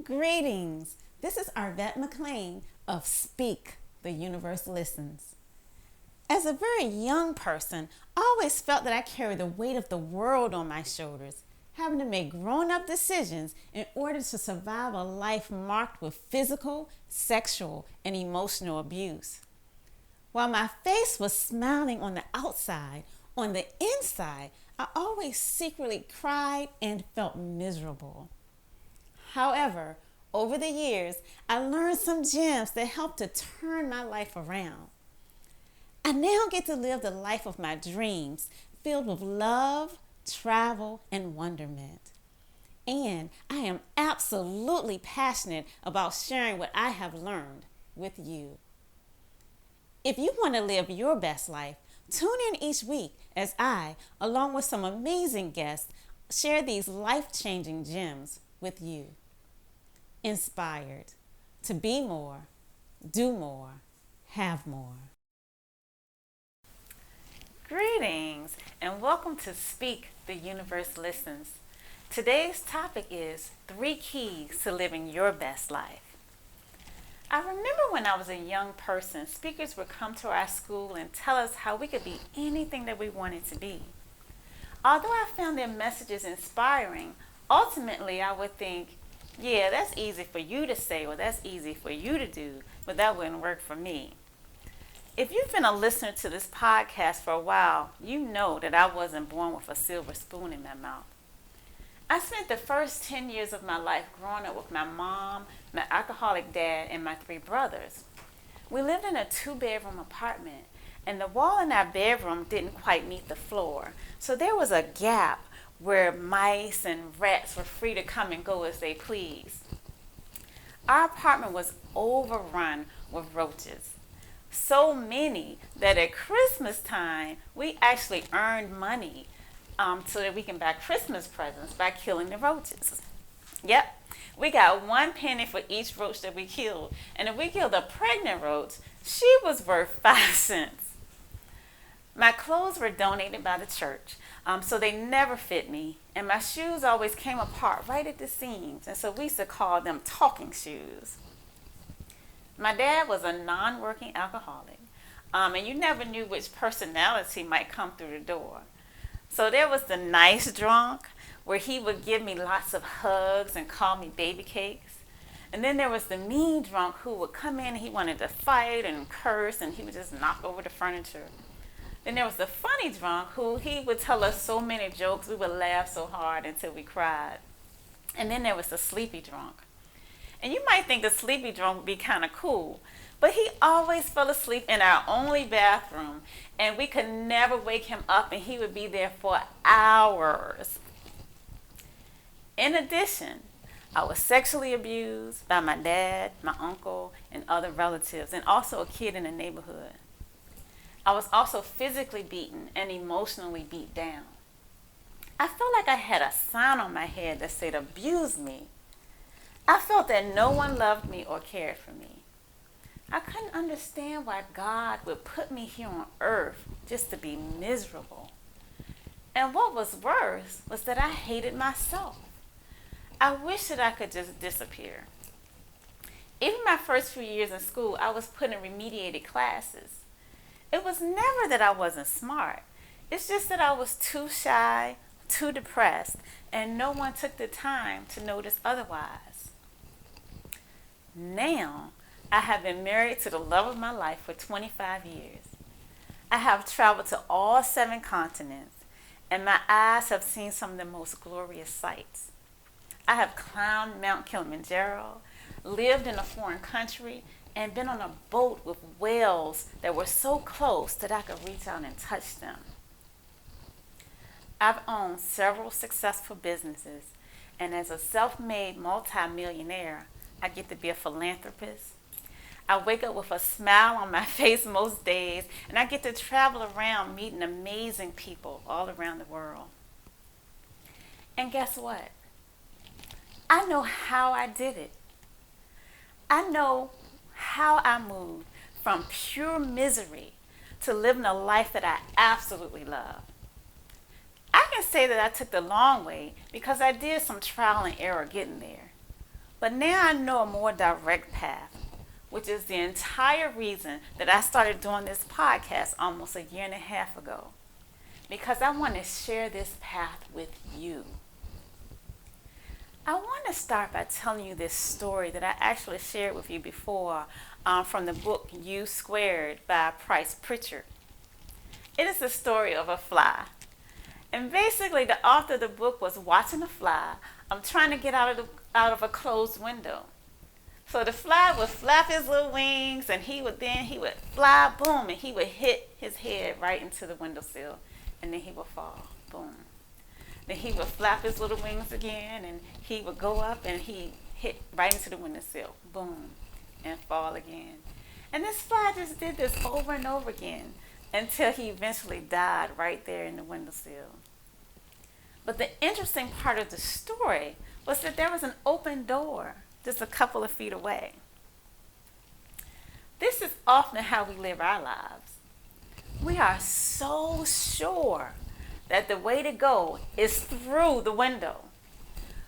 Greetings. This is Arvat McLean of Speak, the Universe Listens. As a very young person, I always felt that I carried the weight of the world on my shoulders, having to make grown-up decisions in order to survive a life marked with physical, sexual, and emotional abuse. While my face was smiling on the outside, on the inside, I always secretly cried and felt miserable. However, over the years, I learned some gems that helped to turn my life around. I now get to live the life of my dreams, filled with love, travel, and wonderment. And I am absolutely passionate about sharing what I have learned with you. If you want to live your best life, tune in each week as I, along with some amazing guests, share these life-changing gems with you. Inspired to be more, do more, have more. Greetings and welcome to Speak, the Universe Listens. Today's topic is 3 keys to living your best life. I remember when I was a young person, speakers would come to our school and tell us how we could be anything that we wanted to be. Although I found their messages inspiring, ultimately I would think, yeah, that's easy for you to say or that's easy for you to do, but that wouldn't work for me. If you've been a listener to this podcast for a while, you know that I wasn't born with a silver spoon in my mouth. I spent the first 10 years of my life growing up with my mom, my alcoholic dad, and my 3 brothers. We lived in a 2-bedroom apartment, and the wall in our bedroom didn't quite meet the floor, so there was a gap where mice and rats were free to come and go as they pleased. Our apartment was overrun with roaches. So many that at Christmas time, we actually earned money so that we can buy Christmas presents by killing the roaches. Yep, we got 1 penny for each roach that we killed. And if we killed a pregnant roach, she was worth 5 cents. My clothes were donated by the church, so they never fit me. And my shoes always came apart right at the seams. And so we used to call them talking shoes. My dad was a non-working alcoholic, and you never knew which personality might come through the door. So there was the nice drunk, where he would give me lots of hugs and call me baby cakes. And then there was the mean drunk who would come in and he wanted to fight and curse, and he would just knock over the furniture. Then there was the funny drunk who he would tell us so many jokes, we would laugh so hard until we cried. And then there was the sleepy drunk. And you might think the sleepy drunk would be kind of cool, but he always fell asleep in our only bathroom, and we could never wake him up, and he would be there for hours. In addition, I was sexually abused by my dad, my uncle, and other relatives, and also a kid in the neighborhood. I was also physically beaten and emotionally beat down. I felt like I had a sign on my head that said, "Abuse me." I felt that no one loved me or cared for me. I couldn't understand why God would put me here on earth just to be miserable. And what was worse was that I hated myself. I wish that I could just disappear. Even my first few years in school, I was put in remediated classes. It was never that I wasn't smart. It's just that I was too shy, too depressed, and no one took the time to notice otherwise. Now, I have been married to the love of my life for 25 years. I have traveled to all 7 continents, and my eyes have seen some of the most glorious sights. I have climbed Mount Kilimanjaro, lived in a foreign country, and been on a boat with whales that were so close that I could reach out and touch them. I've owned several successful businesses, and as a self-made multimillionaire, I get to be a philanthropist. I wake up with a smile on my face most days, and I get to travel around meeting amazing people all around the world. And guess what? I know how I did it. I know how I moved from pure misery to living a life that I absolutely love. I can say that I took the long way because I did some trial and error getting there. But now I know a more direct path, which is the entire reason that I started doing this podcast almost a year and a half ago. Because I want to share this path with you. I want to start by telling you this story that I actually shared with you before from the book U Squared by Price Pritchard. It is the story of a fly. And basically the author of the book was watching a fly trying to get out of a closed window. So the fly would flap his little wings and he would fly, boom, and he would hit his head right into the windowsill and then he would fall, boom. Then he would flap his little wings again and he would go up and he hit right into the windowsill, boom, and fall again. And this fly just did this over and over again until he eventually died right there in the windowsill. But the interesting part of the story was that there was an open door just a couple of feet away. This is often how we live our lives. We are so sure that the way to go is through the window.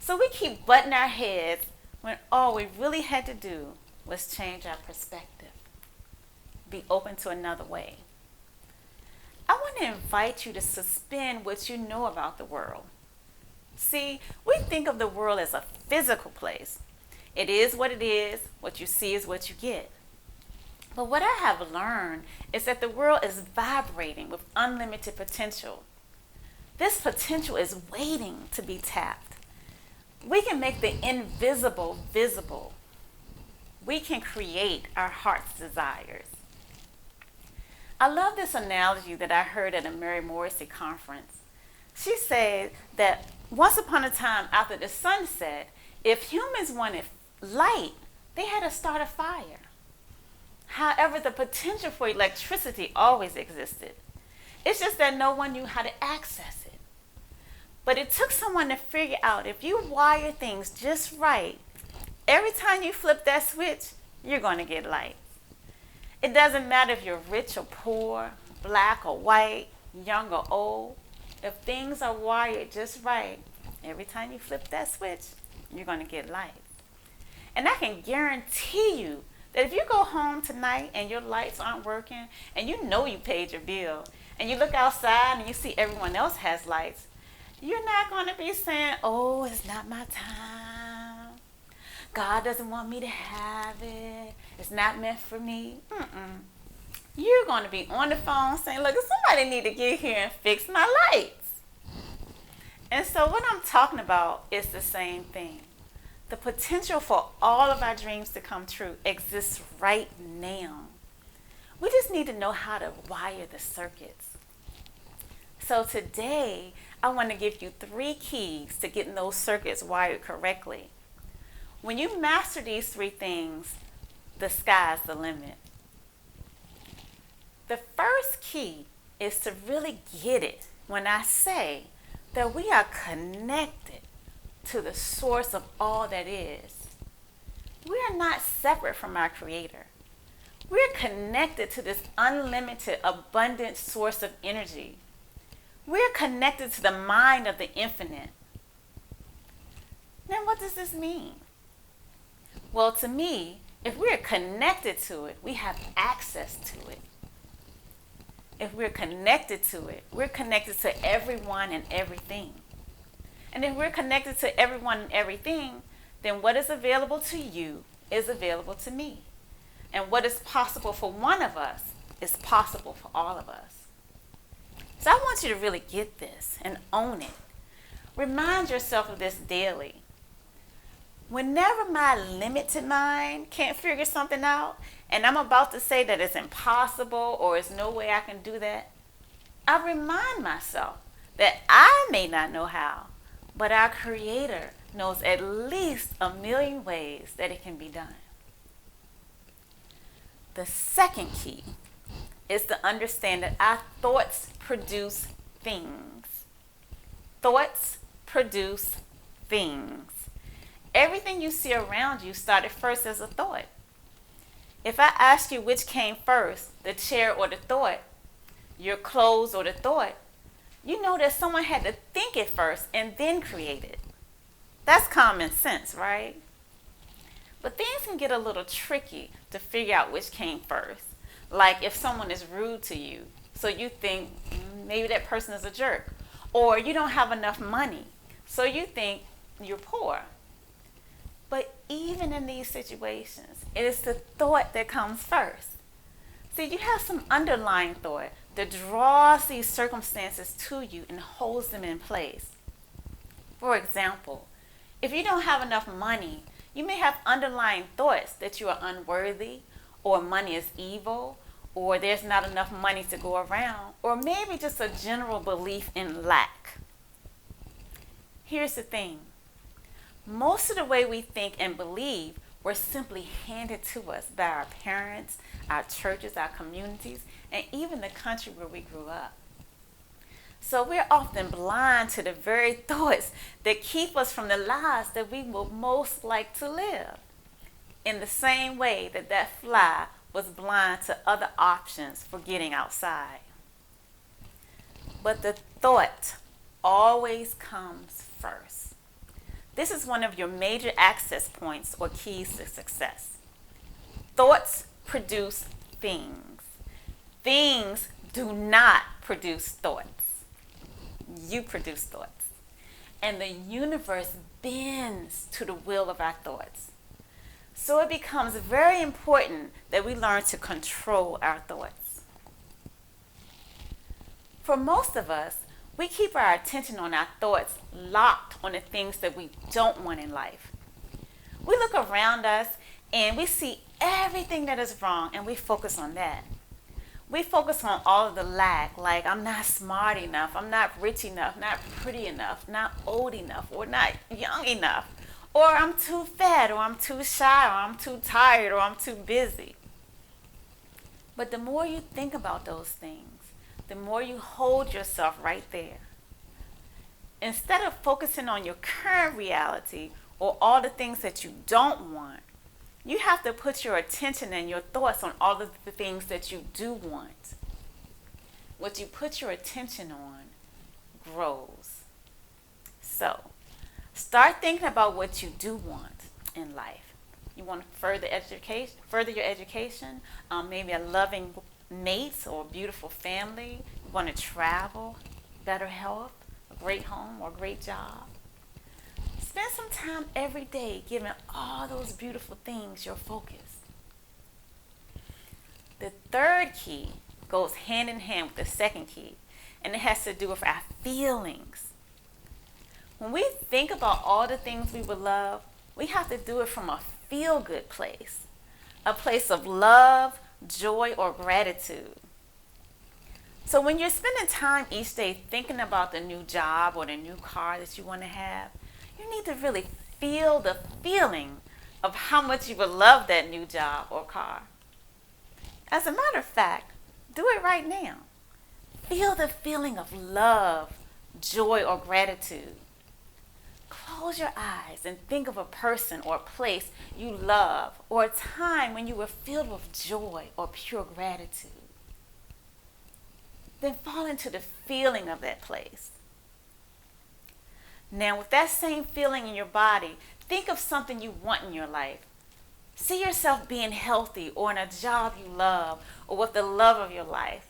So we keep butting our heads when all we really had to do was change our perspective. Be open to another way. I want to invite you to suspend what you know about the world. See, we think of the world as a physical place. It is what it is. What you see is what you get. But what I have learned is that the world is vibrating with unlimited potential. This potential is waiting to be tapped. We can make the invisible visible. We can create our heart's desires. I love this analogy that I heard at a Mary Morrissey conference. She said that once upon a time after the sun set, if humans wanted light, they had to start a fire. However, the potential for electricity always existed. It's just that no one knew how to access it. But it took someone to figure out if you wire things just right, every time you flip that switch, you're going to get light. It doesn't matter if you're rich or poor, black or white, young or old. If things are wired just right, every time you flip that switch, you're going to get light. And I can guarantee you that if you go home tonight and your lights aren't working and you know you paid your bill and you look outside and you see everyone else has lights, you're not going to be saying, oh, it's not my time. God doesn't want me to have it. It's not meant for me. You're going to be on the phone saying, look, somebody need to get here and fix my lights. And so what I'm talking about is the same thing. The potential for all of our dreams to come true exists right now. We just need to know how to wire the circuits. So today, I want to give you 3 keys to getting those circuits wired correctly. When you master these 3 things, the sky's the limit. The first key is to really get it when I say that we are connected to the source of all that is. We are not separate from our Creator. We're connected to this unlimited, abundant source of energy. We're connected to the mind of the infinite. Now, what does this mean? Well, to me, if we're connected to it, we have access to it. If we're connected to it, we're connected to everyone and everything. And if we're connected to everyone and everything, then what is available to you is available to me. And what is possible for one of us is possible for all of us. So I want you to really get this and own it. Remind yourself of this daily. Whenever my limited mind can't figure something out, and I'm about to say that it's impossible or there's no way I can do that, I remind myself that I may not know how, but our Creator knows at least a million ways that it can be done. The second key is to understand that our thoughts produce things. Thoughts produce things. Everything you see around you started first as a thought. If I ask you which came first, the chair or the thought, your clothes or the thought, you know that someone had to think it first and then create it. That's common sense, right? But things can get a little tricky to figure out which came first. Like if someone is rude to you, so you think maybe that person is a jerk. Or you don't have enough money, so you think you're poor. But even in these situations, it is the thought that comes first. See, you have some underlying thought that draws these circumstances to you and holds them in place. For example, if you don't have enough money, you may have underlying thoughts that you are unworthy, or money is evil, or there's not enough money to go around, or maybe just a general belief in lack. Here's the thing. Most of the way we think and believe were simply handed to us by our parents, our churches, our communities, and even the country where we grew up. So we're often blind to the very thoughts that keep us from the lives that we would most like to live. In the same way that that fly was blind to other options for getting outside. But the thought always comes first. This is one of your major access points or keys to success. Thoughts produce things. Things do not produce thoughts. You produce thoughts. And the universe bends to the will of our thoughts. So it becomes very important that we learn to control our thoughts. For most of us, we keep our attention on our thoughts locked on the things that we don't want in life. We look around us and we see everything that is wrong and we focus on that. We focus on all of the lack, like I'm not smart enough, I'm not rich enough, not pretty enough, not old enough, or not young enough, or I'm too fat, or I'm too shy, or I'm too tired, or I'm too busy. But the more you think about those things, the more you hold yourself right there. Instead of focusing on your current reality or all the things that you don't want, you have to put your attention and your thoughts on all of the things that you do want. What you put your attention on grows. So, start thinking about what you do want in life. You want to further your education, maybe a loving mate or a beautiful family. You want to travel, better health, a great home or a great job. Spend some time every day giving all those beautiful things your focus. The third key goes hand in hand with the second key, and it has to do with our feelings. When we think about all the things we would love, we have to do it from a feel-good place, a place of love, joy, or gratitude. So when you're spending time each day thinking about the new job or the new car that you want to have, you need to really feel the feeling of how much you would love that new job or car. As a matter of fact, do it right now. Feel the feeling of love, joy, or gratitude. Close your eyes and think of a person or a place you love or a time when you were filled with joy or pure gratitude. Then fall into the feeling of that place. Now, with that same feeling in your body, think of something you want in your life. See yourself being healthy or in a job you love or with the love of your life.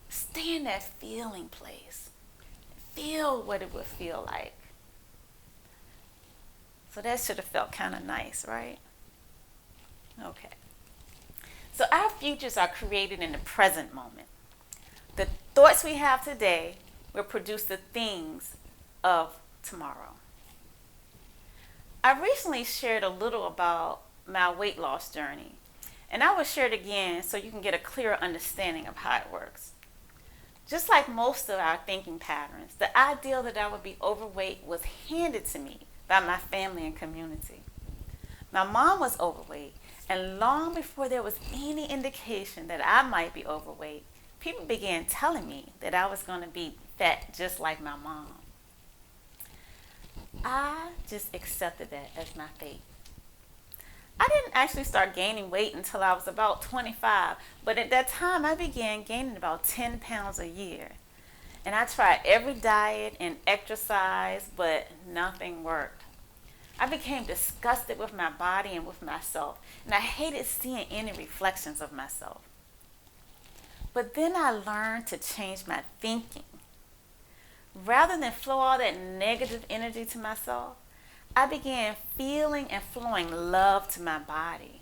Stay in that feeling place. Feel what it would feel like. So that should have felt kind of nice, right? Okay. So our futures are created in the present moment. The thoughts we have today will produce the things of tomorrow. I recently shared a little about my weight loss journey, and I will share it again so you can get a clearer understanding of how it works. Just like most of our thinking patterns, the ideal that I would be overweight was handed to me by my family and community. My mom was overweight, and long before there was any indication that I might be overweight, people began telling me that I was going to be fat just like my mom. I just accepted that as my fate. I didn't actually start gaining weight until I was about 25, but at that time I began gaining about 10 pounds a year. And I tried every diet and exercise, but nothing worked. I became disgusted with my body and with myself, and I hated seeing any reflections of myself. But then I learned to change my thinking. Rather than flow all that negative energy to myself, I began feeling and flowing love to my body.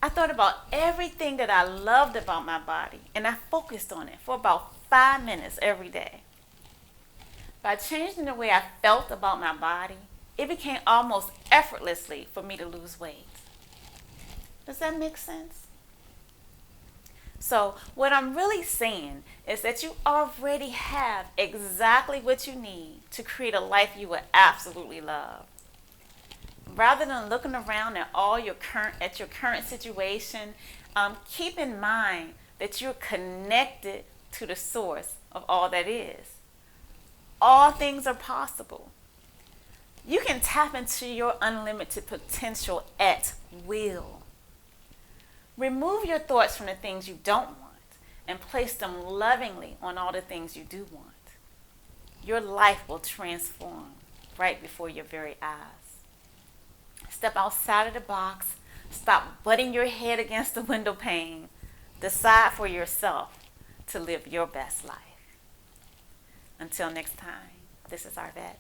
I thought about everything that I loved about my body, and I focused on it for about 5 minutes every day. By changing the way I felt about my body, it became almost effortlessly for me to lose weight. Does that make sense? So what I'm really saying is that you already have exactly what you need to create a life you would absolutely love. Rather than looking around at your current situation, keep in mind that you're connected to the source of all that is. All things are possible. You can tap into your unlimited potential at will. Remove your thoughts from the things you don't want and place them lovingly on all the things you do want. Your life will transform right before your very eyes. Step outside of the box. Stop butting your head against the window pane. Decide for yourself to live your best life. Until next time, this is Arvat.